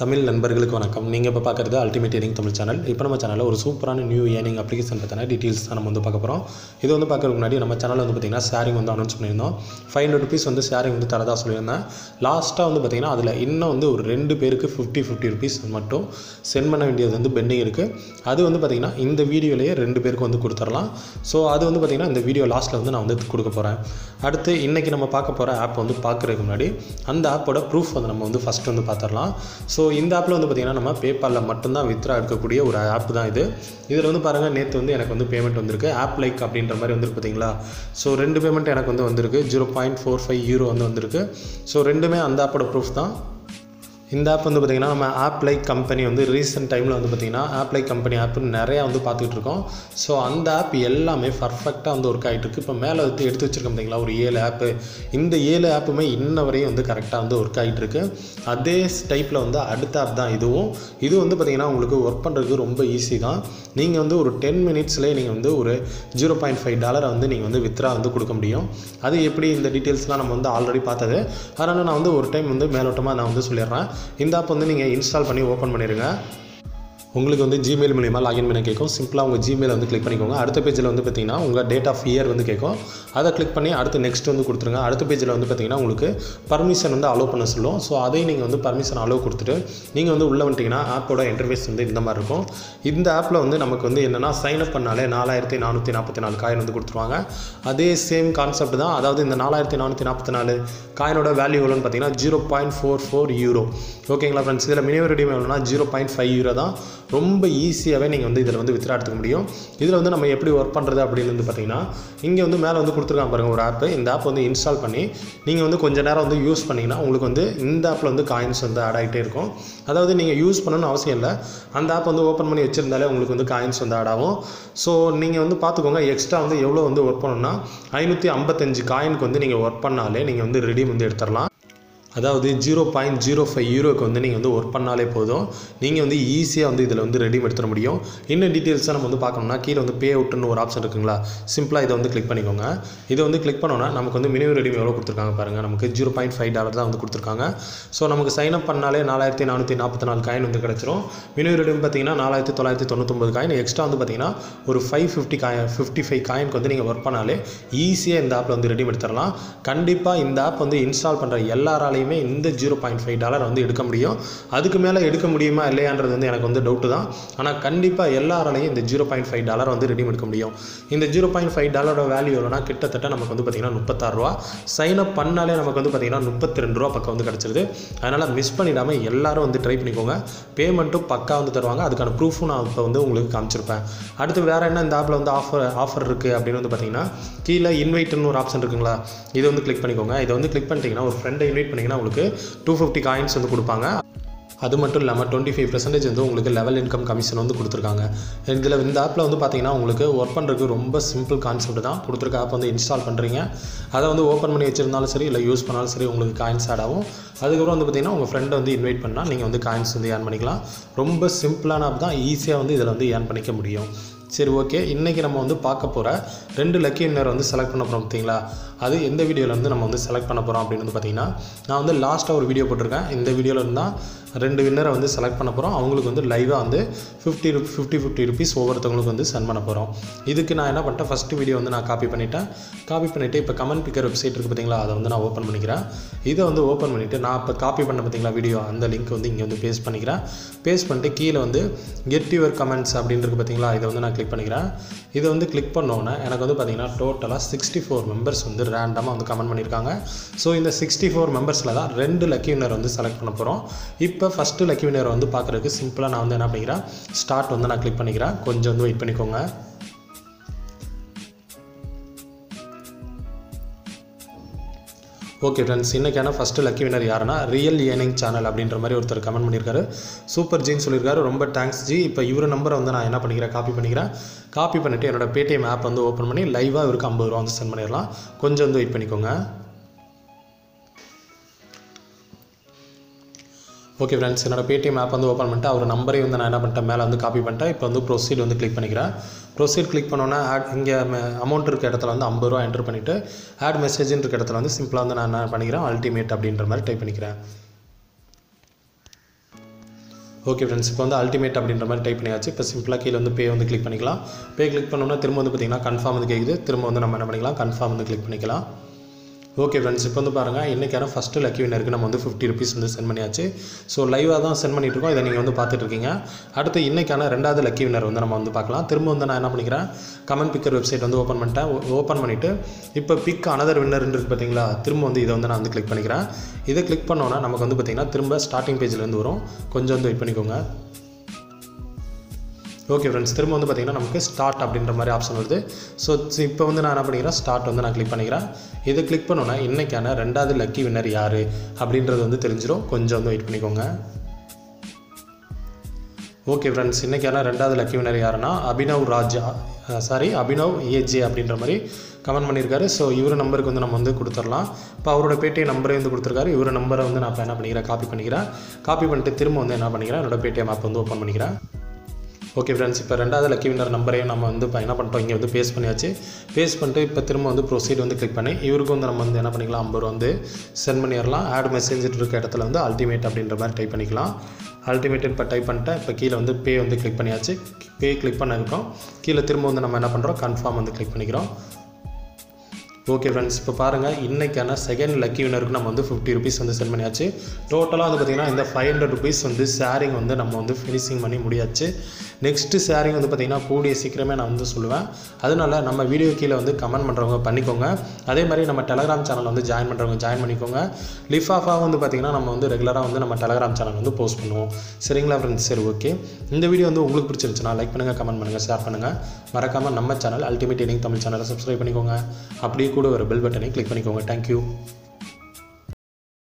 தமிழ் நண்பர்களுக்கு வணக்கம். நீங்கள் இப்போ பார்க்குறது அல்டிமேட் ஏர்னிங் தமிழ் சேனல். இப்போ நம்ம சேனலில் ஒரு சூப்பரான நியூ ஏர்னிங் அப்ளிகேஷன் பற்றின டீட்டெயில்ஸ் தான் நம்ம பார்க்க போகிறோம். இது பார்க்கறதுக்கு முன்னாடி நம்ம சேனலில் பார்த்திங்கன்னா ஷேரிங் அனௌன்ஸ் பண்ணியிருந்தோம். 500 rupees ஷேரிங் தரதாக சொல்லியிருந்தேன். லாஸ்ட்டாக பார்த்திங்கன்னா அதில் இன்னும் ஒரு 2 பேருக்கு 50 rupees மட்டும் சென்ட் பண்ண வேண்டியது பெண்டிங் இருக்குது. அது பார்த்திங்கன்னா இந்த வீடியோலேயே 2 பேருக்கு கொடுத்துடலாம். ஸோ அது பார்த்திங்கன்னா இந்த வீடியோ லாஸ்ட்டில் நான் கொடுக்க போகிறேன். அடுத்து இன்றைக்கி நம்ம பார்க்க போகிற ஆப் பார்க்குறதுக்கு முன்னாடி அந்த ஆப்போட ப்ரூஃப் நம்ம ஃபஸ்ட்டு பார்த்துடலாம். ஸோ இந்த ஆப்பில் பார்த்திங்கன்னா நம்ம பேபாலில் மட்டும்தான் வித்ரா எடுக்கக்கூடிய ஒரு ஆப் தான் இது. இதில் பாருங்கள், நேற்று எனக்கு பேமெண்ட் வந்திருக்கு. ஆப் லைக் அப்படின்ற மாதிரி வந்துருக்கு பார்த்தீங்களா. ஸோ 2 பேமெண்ட் எனக்கு வந்திருக்கு. 0.45 euro வந்திருக்கு. ஸோ ரெண்டுமே அந்த ஆப்போட ப்ரூஃப் தான். இந்த ஆப் பார்த்திங்கன்னா நம்ம ஆப் லைக் கம்பெனி ரீசெண்ட் டைமில் பார்த்திங்கன்னா ஆப் லைக் கம்பெனி ஆப் நிறையா பார்த்துட்டு இருக்கோம். ஸோ அந்த ஆப் எல்லாமே பர்ஃபெக்டாக ஒர்க் ஆகிட்டு இருக்குது. இப்போ மேலே எடுத்து வச்சுருக்கோம் பார்த்தீங்களா, ஒரு 7 ஆப்பு. இந்த 7 ஆப்புமே இன்ன வரையும் கரெக்டாக ஒர்க் ஆகிட்டு இருக்குது. அதே டைப்பில் அடுத்த ஆப் தான் இதுவும். இது பார்த்திங்கன்னா உங்களுக்கு ஒர்க் பண்ணுறதுக்கு ரொம்ப ஈஸி தான். நீங்கள் ஒரு 10 minutesலேயே நீங்கள் ஒரு $0.5 நீங்கள் வித்ரா கொடுக்க முடியும். அது எப்படி, இந்த டீட்டெயில்ஸ்லாம் நம்ம ஆல்ரெடி பார்த்தது. அதனால் நான் ஒரு டைம் மேலோட்டமாக நான் சொல்லிடுறேன். இந்த ஆப் நீங்கள் இன்ஸ்டால் பண்ணி ஓப்பன் பண்ணிடுங்க. உங்களுக்கு ஜிமெயில் மூலிமா லாகின் பண்ண கேட்கும். சிம்பிளாக உங்கள் ஜிமெயில் கிளிக் பண்ணிக்கோங்க. அடுத்த பேஜில் பார்த்திங்கன்னா உங்கள் டேட் ஆஃப் இயர் கேட்கும். அதை கிளிக் பண்ணி அடுத்து நெக்ஸ்ட் கொடுத்துருங்க. அடுத்த பேஜில் பார்த்திங்கன்னா உங்களுக்கு பர்மிஷன் அலோவ் பண்ண சொல்லும். ஸோ அதையும் நீங்கள் பர்மிஷன் அலோவ் கொடுத்துட்டு நீங்கள் உள்ளே வந்துட்டிங்கன்னா ஆப்போட இன்டர்ஃபேஸ் இந்த மாதிரி இருக்கும். இந்த ஆப்பில் நமக்கு என்னென்னா சைன் அப் பண்ணாலே 4444 காயின் கொடுத்துருவாங்க. அதே சேம் கான்செப்ட் தான். அதாவது இந்த 4444 காயினோட வேல்யூ எவ்வளோன்னு பார்த்தீங்கன்னா 0.44 euro. ஓகேங்களா ஃப்ரெண்ட்ஸ். இதில் மினிமம் ரெடியூம் எவ்வளோனா 0.5 euro தான். ரொம்ப ஈஸியாகவே நீங்கள் இதில் வித்ரா எடுத்துக்க முடியும். இதில் நம்ம எப்படி ஒர்க் பண்ணுறது அப்படின்னு பார்த்தீங்கன்னா, இங்கே மேலே கொடுத்துருக்காங்க பாருங்கள் ஒரு ஆப்பு. இந்த ஆப் இன்ஸ்டால் பண்ணி நீங்கள் கொஞ்சம் நேரம் யூஸ் பண்ணிங்கன்னா உங்களுக்கு இந்த ஆப்பில் காயின்ஸ் ஆட் ஆகிட்டே இருக்கும். அதாவது நீங்கள் யூஸ் பண்ணணும்னு அவசியம் இல்லை. அந்த ஆப் ஓப்பன் பண்ணி வச்சுருந்தாலே உங்களுக்கு காயின்ஸ் ஆட் ஆகும். ஸோ நீங்கள் பார்த்துக்கோங்க, எக்ஸ்ட்ரா எவ்வளோ ஒர்க் பண்ணணும்னா 555 காயினுக்கு நீங்கள் ஒர்க் பண்ணாலே நீங்கள் ரெடீம் எடுத்துடலாம். அதாவது 0.05 யூரோக்கு நீங்கள் ஒர்க் பண்ணாலே போதும். நீங்கள் ஈஸியாக இதில் ரெடீம் எடுத்துட முடியும். இன்னும் டீட்டெயில்ஸாக நம்ம பார்க்கணும்னா கீழே பே அவுட்னு ஒரு ஆப்ஷன் இருக்குங்களா. சிம்பிளாக இதை கிளிக் பண்ணிக்கோங்க. இதை கிளிக் பண்ணோன்னா நமக்கு மினிமம் ரெடீம் எவ்வளோ கொடுத்துருக்காங்க பாருங்கள். நமக்கு $0.5 தான் கொடுத்துருக்காங்க. ஸோ நமக்கு சைன் அப் பண்ணாலே 4444 காயின் கிடச்சிரும். மினிமம் ரெடீம் பார்த்தீங்கன்னா 4999 காயின். எக்ஸ்ட்ரா பார்த்தீங்கன்னா ஒரு 55 காயினுக்கு நீங்கள் ஒர்க் பண்ணாலே ஈஸியாக இந்த ஆப்பில் ரெடீம் எடுத்துடலாம். கண்டிப்பாக இந்த ஆப் இன்ஸ்டால் பண்ணுற எல்லாராலையும் இந்த $0.5 எடுக்க முடியும். அதுக்கு மேலே எடுக்க முடியுமா இல்லையான்றது எனக்கு டவுட்டு தான். ஆனால் கண்டிப்பாக எல்லாராலையும் இந்த $0.5 ரெடீம் எடுக்க முடியும். இந்த $0.5 வேல்யூ எவ்வளோனா கிட்டத்தட்ட நமக்கு பார்த்தீங்கன்னா 36 ரூபா. சைன் அப் பண்ணாலே நமக்கு பார்த்தீங்கன்னா 32 ரூபா பக்கம் கிடச்சிருது. அதனால் மிஸ் பண்ணிடாமல் எல்லாரும் ட்ரை பண்ணிக்கோங்க. பேமெண்ட்டும் பக்கா தருவாங்க. அதுக்கான ப்ரூஃபும் நான் இப்போ உங்களுக்கு காமிச்சிருப்பேன். அடுத்து வேறு என்ன இந்த ஆப்பில் ஆஃபர் இருக்குது அப்படின்னு பார்த்தீங்கன்னா கீழே இன்வைட்னு ஒரு ஆப்ஷன் இருக்குங்களா. இதை கிளிக் பண்ணிக்கோங்க. இதை கிளிக் பண்ணிட்டீங்கன்னா ஒரு ஃப்ரெண்டை இன்வைட் பண்ணிங்கன்னா உங்களுக்கு 250 காயின்ஸ் கொடுப்பாங்க. அது மட்டும் இல்லாமல் 25% உங்களுக்கு லெவல் இன்கம் கமிஷன் கொடுத்துருக்காங்க. இதில் இந்த ஆப்பில் பார்த்தீங்கன்னா உங்களுக்கு ஒர்க் பண்ணுறதுக்கு ரொம்ப சிம்பிள் கான்செப்ட் தான். கொடுத்துருக்க ஆப் இன்ஸ்டால் பண்ணுறீங்க. அதை ஓப்பன் பண்ணி வச்சுருந்தாலும் சரி, இல்லை யூஸ் பண்ணாலும் சரி, உங்களுக்கு காயின்ஸ் ஆட் ஆகும். அதுக்கப்புறம் பார்த்தீங்கன்னா உங்கள் ஃப்ரெண்டை இன்வைட் பண்ணால் நீங்கள் காயின்ஸ் ஏர்ன் பண்ணிக்கலாம். ரொம்ப சிம்பிளான ஆப் தான். ஈஸியாக இதில் ஏர்ன் பண்ணிக்க முடியும். சரி, ஓகே. இன்றைக்கி நம்ம பார்க்க போகிற 2 லக்கி வின்னர் செலக்ட் பண்ண போகிறோம் பார்த்தீங்களா. அது எந்த வீடியோவில் நம்ம செலக்ட் பண்ண போகிறோம் அப்படின்னு பார்த்தீங்கன்னா, நான் லாஸ்ட்டாக ஒரு வீடியோ போட்டிருக்கேன். இந்த வீடியோவில் இருந்தால் 2 வின்னரை செலக்ட் பண்ண போகிறோம். அவங்களுக்கு லைவாக 50 rupees ஒவ்வொருத்தவங்களுக்கு சென்ட் பண்ண போகிறோம். இதுக்கு நான் என்ன பண்ணிட்டேன், ஃபஸ்ட்டு வீடியோ நான் காப்பி பண்ணிவிட்டு இப்போ கமெண்ட் பிக்கர் வெப்சைட் இருக்குது பார்த்தீங்களா, அதை நான் ஓப்பன் பண்ணிக்கிறேன். இதை ஓப்பன் பண்ணிவிட்டு நான் இப்போ காப்பி பண்ண பார்த்தீங்களா வீடியோ, அந்த லிங்க் இங்கே பேஸ்ட் பண்ணிக்கிறேன். பேஸ்ட் பண்ணிட்டு கீழே கெட் யுவர் கமெண்ட்ஸ் அப்படின்னு இருக்குது பார்த்தீங்களா, இதை நான் கிளிக் பண்ணிக்கிறேன். இதை கிளிக் பண்ணோன்னே எனக்கு பார்த்தீங்கன்னா டோட்டலாக 64 மெம்பர்ஸ் ரேண்டமாக கமெண்ட் பண்ணியிருக்காங்க. ஸோ இந்த 64 மெம்பர்ஸில் தான் 2 லக்கி வின்னர் செலக்ட் பண்ண போகிறோம். இப்போ ஃபஸ்ட்டு லக்கி வின்னர் பார்க்குறதுக்கு சிம்பிளாக நான் என்ன பண்ணிக்கிறேன், ஸ்டார்ட் நான் கிளிக் பண்ணிக்கிறேன். கொஞ்சம் வெயிட் பண்ணிக்கோங்க. ஓகே ஃப்ரெண்ட்ஸ், இன்றைக்கான ஃபஸ்ட்டு லக்கி வினர் யாருன்னா ரியல் ஏர்னிங் சேனல் அப்படின்ற மாதிரி ஒருத்தர் கமெண்ட் பண்ணியிருக்காரு. சூப்பர் ஜின்னு சொல்லியிருக்காரு. ரொம்ப தேங்க்ஸ் ஜி. இப்போ இவர நம்பரை நான் என்ன பண்ணிக்கிறேன், காப்பி பண்ணிவிட்டு என்னோட பேடிஎம் ஆப் ஓப்பன் பண்ணி லைவாக இவருக்கு 50 ரூபா சென்ட் பண்ணிடலாம். கொஞ்சம் வெயிட் பண்ணிக்கோங்க. ஓகே ஃப்ரெண்ட்ஸ், என்னோட பேடிஎம் ஆப் ஓப்பன் பண்ணிட்டு அவர் நம்பரையும் நான் என்ன பண்ணிட்டேன், மேலே காப்பி பண்ணிட்டேன். இப்போ ப்ரொசீட் கிளிக் பண்ணிக்கிறேன். ப்ரொசீட் கிளிக் பண்ணோன்னா ஆட் இங்கே அமௌண்ட் இருக்க இடத்துல 50 ரூபா என்டர் பண்ணிவிட்டு ஆட் மெசேஜ்னு இருக்க இடத்துல சிம்பிளாக நான் என்ன பண்ணிக்கிறேன், அல்டிமேட் அப்படின்ற மாதிரி டைப் பண்ணிக்கிறேன். ஓகே ஃப்ரெண்ட்ஸ், இப்போ வந்து அல்டிமேட் அப்படின்ற மாதிரி டைப் பண்ணியாச்சு. இப்போ சிம்பிளாக கீழே வந்து பே வந்து கிளிக் பண்ணிக்கலாம். பே கிளிக் பண்ணோம்னா திரும்ப வந்து பார்த்திங்கன்னா கன்ஃபார்ம் வந்து கேட்குது. திரும்ப வந்து நம்ம என்ன பண்ணிக்கலாம், கன்ஃபார்ம் வந்து கிளிக் பண்ணிக்கலாம். ஓகே ஃப்ரெண்ட்ஸ், இப்போ வந்து பாருங்கள் இன்றைக்கான ஃபஸ்ட்டு லக்கி வின்னருக்கு நம்ம வந்து 50 ருபீஸ் வந்து சென்ட் பண்ணியாச்சு. ஸோ லைவாக தான் சென்ட் பண்ணிட்டுருக்கோம், இதை நீங்கள் வந்து பார்த்துட்ருக்கீங்க. அடுத்து இன்றைக்கான 2வது லக்கி வின்னர் வந்து நம்ம வந்து பார்க்கலாம். திரும்ப வந்து நான் என்ன பண்ணிக்கிறேன், கமெண்ட் பிக்கர் வெப்சைட் வந்து ஓப்பன் பண்ணிட்டேன். ஓப்பன் பண்ணிவிட்டு இப்போ பிக் அனதர் வின்னர்ன்னு இருக்குது பார்த்தீங்களா, திரும்ப வந்து இதை வந்து நான் வந்து கிளிக் பண்ணிக்கிறேன். இதை கிளிக் பண்ணோன்னா நமக்கு வந்து பார்த்திங்கன்னா திரும்ப ஸ்டார்டிங் பேஜ்லேருந்து வரும். கொஞ்சம் வந்து வெயிட் பண்ணிக்கோங்க. ஓகே ஃப்ரெண்ட்ஸ், திரும்ப வந்து பார்த்திங்கன்னா நமக்கு ஸ்டார்ட் அப்படின்ற மாதிரி ஆப்ஷன் வருது. ஸோ இப்போ வந்து நான் என்ன பண்ணிக்கிறேன், ஸ்டார்ட் வந்து நான் கிளிக் பண்ணிக்கிறேன். இதை கிளிக் பண்ணோன்னா இன்றைக்கான 2வது லக்கி வின்னர் யார் அப்படின்றது வந்து தெரிஞ்சிடும். கொஞ்சம் வந்து வெயிட் பண்ணிக்கோங்க. ஓகே ஃப்ரெண்ட்ஸ், இன்றைக்கான 2வது லக்கி வின்னர் யாருன்னா அபினவ் ஏஜே அப்படின்ற மாதிரி கமெண்ட் பண்ணியிருக்காரு. ஸோ இவர் நம்பருக்கு வந்து நம்ம வந்து கொடுத்துடலாம். இப்போ அவரோட பேடிஎம் நம்பரே வந்து கொடுத்துருக்காரு. இவர் நம்பரை வந்து நான் இப்போ என்ன பண்ணிக்கிறேன், காப்பி பண்ணிவிட்டு திரும்ப வந்து என்ன பண்ணிக்கிறேன், என்னோட பேடிஎம் ஆப் வந்து ஓப்பன் பண்ணிக்கிறேன். ஓகே ஃப்ரெண்ட்ஸ், இப்போ 2வது லக்கி வின்னர் நம்பரையும் நம்ம வந்து இப்போ என்ன பண்ணிட்டோம், இங்கே வந்து பேஸ்ட் பண்ணியாச்சு. பேஸ்ட் பண்ணிட்டு இப்போ திரும்ப வந்து ப்ரொசீட் வந்து கிளிக் பண்ணி இவருக்கு வந்து நம்ம வந்து என்ன பண்ணிக்கலாம், 50 வந்து சென்ட் பண்ணிடலாம். ஆட் மெசேஜ் இருக்க இடத்துல வந்து அல்டிமேட் அப்படின்ற மாதிரி டைப் பண்ணிக்கலாம். அல்டிமேட் இப்போ டைப் பண்ணிட்டேன். இப்போ கீழே வந்து பே வந்து கிளிக் பண்ணியாச்சு. பே கிளிக் பண்ணதுக்கப்புறம் கீழே திரும்ப வந்து நம்ம என்ன பண்ணுறோம், கன்ஃபார்ம் வந்து கிளிக் பண்ணிக்கிறோம். ஓகே ஃப்ரெண்ட்ஸ், இப்போ பாருங்கள் இன்றைக்கான செகண்ட் லக்கி வினருக்கு நம்ம வந்து 50 ருபீஸ் வந்து சென்ட் பண்ணியாச்சு. டோட்டலாக வந்து பார்த்திங்கன்னா இந்த 500 ருபீஸ் வந்து ஷேரிங் வந்து நம்ம வந்து ஃபினிஷிங் பண்ணி முடியாச்சு. நெக்ஸ்ட்டு ஷேரிங் வந்து பார்த்திங்கன்னா கூடிய சீக்கிரமே நான் வந்து சொல்லுவேன். அதனால நம்ம வீடியோ கீழே வந்து கமெண்ட் பண்ணுறவங்க பண்ணிக்கோங்க. அதே மாதிரி நம்ம டெலகிராம் சேனல் வந்து ஜாயின் பண்ணுறவங்க ஜாயின் பண்ணிக்கோங்க. லிஃபாஃபாக வந்து பார்த்திங்கன்னா நம்ம வந்து ரெகுலராக வந்து நம்ம டெலகிராம் சேனல் வந்து போஸ்ட் பண்ணுவோம். சரிங்களா ஃப்ரெண்ட்ஸ்? சரி, ஓகே. இந்த வீடியோ வந்து உங்களுக்கு பிடிச்சிருந்துச்சுன்னா லைக் பண்ணுங்கள், கமெண்ட் பண்ணுங்கள், ஷேர் பண்ணுங்கள். மறக்காமல் நம்ம சேனல் அல்டிமேட் ஏர்னிங் தமிழ் சேனலை சப்ஸ்கிரைப் பண்ணிக்கோங்க. அப்படியே கூட ஒரு பெல் பட்டனை கிளிக் பண்ணிக்கோங்க. தேங்க்யூ.